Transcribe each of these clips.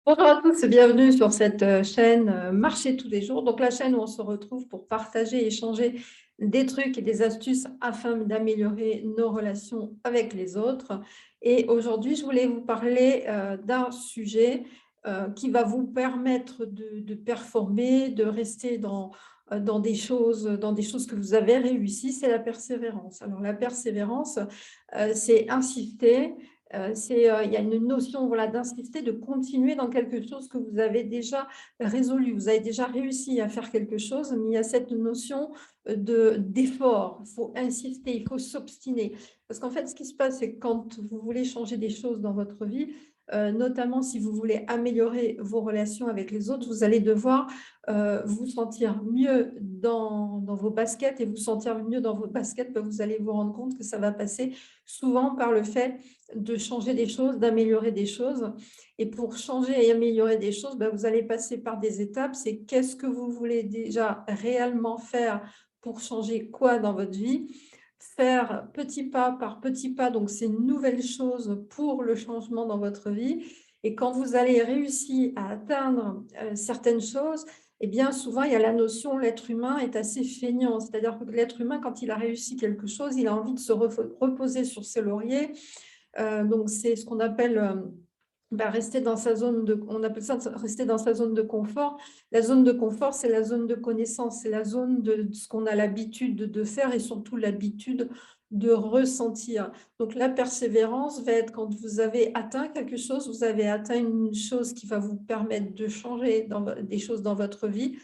Bonjour à tous et bienvenue sur cette chaîne Marcher tous les jours. Donc la chaîne où on se retrouve pour partager, échanger des trucs et des astuces afin d'améliorer nos relations avec les autres. Et aujourd'hui, je voulais vous parler d'un sujet qui va vous permettre de performer, de rester dans dans des choses que vous avez réussies, c'est la persévérance. Alors la persévérance, c'est insister. Il y a une notion voilà, d'insister, de continuer dans quelque chose que vous avez déjà résolu. Vous avez déjà réussi à faire quelque chose, mais il y a cette notion d'effort. Il faut insister, il faut s'obstiner. Parce qu'en fait, ce qui se passe, c'est que quand vous voulez changer des choses dans votre vie, notamment si vous voulez améliorer vos relations avec les autres, vous allez devoir vous sentir mieux dans vos baskets et vous sentir mieux dans vos baskets, ben, vous allez vous rendre compte que ça va passer souvent par le fait de changer des choses, d'améliorer des choses. Et pour changer et améliorer des choses, ben, vous allez passer par des étapes. C'est qu'est-ce que vous voulez déjà réellement faire pour changer quoi dans votre vie? Faire petit pas par petit pas, donc c'est une nouvelle chose pour le changement dans votre vie. Et quand vous allez réussir à atteindre certaines choses, eh bien, souvent, il y a la notion, l'être humain est assez feignant. C'est-à-dire que l'être humain, quand il a réussi quelque chose, il a envie de se reposer sur ses lauriers. Donc, c'est ce qu'on appelle rester dans sa zone on appelle ça rester dans sa zone de confort. La zone de confort, c'est la zone de connaissance, c'est la zone de ce qu'on a l'habitude de faire et surtout l'habitude de ressentir. Donc, la persévérance va être quand vous avez atteint quelque chose, vous avez atteint une chose qui va vous permettre de changer des choses dans votre vie.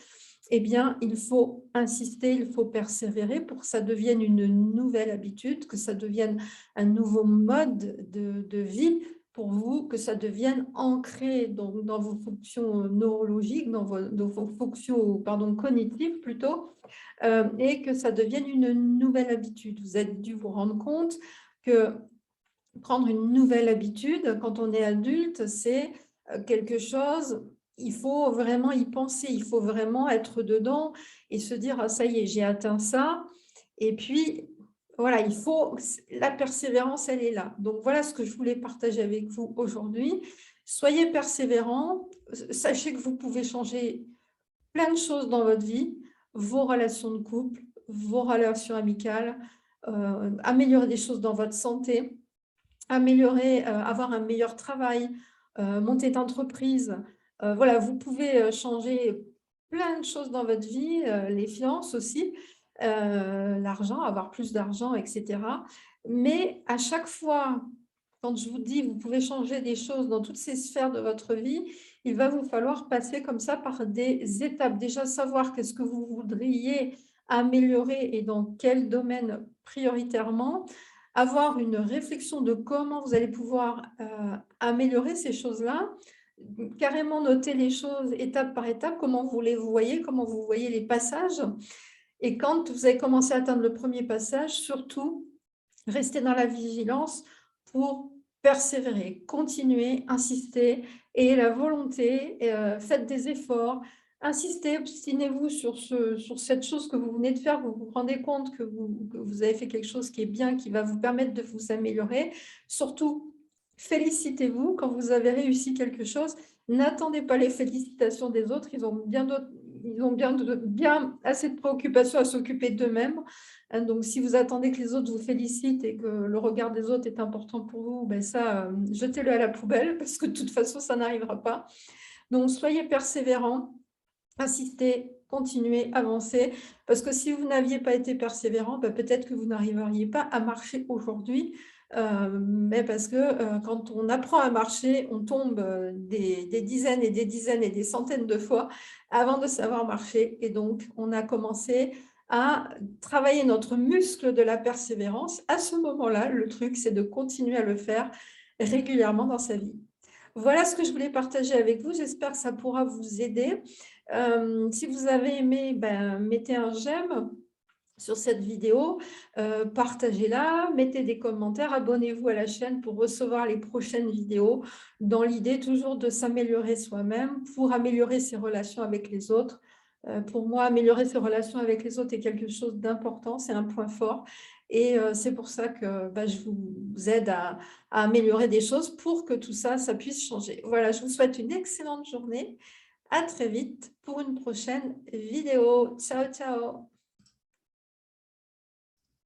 Eh bien, il faut insister, il faut persévérer pour que ça devienne une nouvelle habitude, que ça devienne un nouveau mode de vie pour vous, que ça devienne ancré dans vos fonctions neurologiques, dans vos fonctions cognitives plutôt, et que ça devienne une nouvelle habitude. Vous avez dû vous rendre compte que prendre une nouvelle habitude, quand on est adulte, c'est quelque chose, il faut vraiment y penser, il faut vraiment être dedans et se dire, ah, ça y est, j'ai atteint ça. Et puis, voilà, la persévérance, elle est là. Donc, voilà ce que je voulais partager avec vous aujourd'hui. Soyez persévérants, sachez que vous pouvez changer plein de choses dans votre vie, vos relations de couple, vos relations amicales, améliorer des choses dans votre santé, améliorer, avoir un meilleur travail, monter d'entreprise. Voilà, vous pouvez changer plein de choses dans votre vie, les finances aussi, l'argent, avoir plus d'argent, etc. Mais à chaque fois, quand je vous dis, vous pouvez changer des choses dans toutes ces sphères de votre vie, il va vous falloir passer comme ça par des étapes. Déjà, savoir qu'est-ce que vous voudriez améliorer et dans quel domaine prioritairement, avoir une réflexion de comment vous allez pouvoir améliorer ces choses-là, carrément noter les choses étape par étape, comment vous les voyez, comment vous voyez les passages. Et quand vous avez commencé à atteindre le premier passage, surtout, restez dans la vigilance pour persévérer, continuer, insister, et la volonté, faites des efforts, insistez, obstinez-vous sur cette chose que vous venez de faire, vous vous rendez compte que vous avez fait quelque chose qui est bien, qui va vous permettre de vous améliorer. Surtout, félicitez-vous quand vous avez réussi quelque chose. N'attendez pas les félicitations des autres, ils ont bien assez de préoccupations à s'occuper d'eux-mêmes. Donc, si vous attendez que les autres vous félicitent et que le regard des autres est important pour vous, ben ça, jetez-le à la poubelle parce que de toute façon, ça n'arrivera pas. Donc, soyez persévérants, insistez, continuez, avancez. Parce que si vous n'aviez pas été persévérant, ben peut-être que vous n'arriveriez pas à marcher aujourd'hui. Mais parce que quand on apprend à marcher, on tombe des dizaines et des dizaines et des centaines de fois avant de savoir marcher. Et donc, on a commencé à travailler notre muscle de la persévérance. À ce moment-là, le truc, c'est de continuer à le faire régulièrement dans sa vie. Voilà ce que je voulais partager avec vous. J'espère que ça pourra vous aider. Si vous avez aimé, ben, mettez un j'aime sur cette vidéo, partagez-la, mettez des commentaires, abonnez-vous à la chaîne pour recevoir les prochaines vidéos, dans l'idée toujours de s'améliorer soi-même pour améliorer ses relations avec les autres. Pour moi, améliorer ses relations avec les autres est quelque chose d'important, c'est un point fort. Et c'est pour ça que je vous aide à améliorer des choses pour que tout ça, ça puisse changer. Voilà, je vous souhaite une excellente journée. À très vite pour une prochaine vidéo. Ciao, ciao.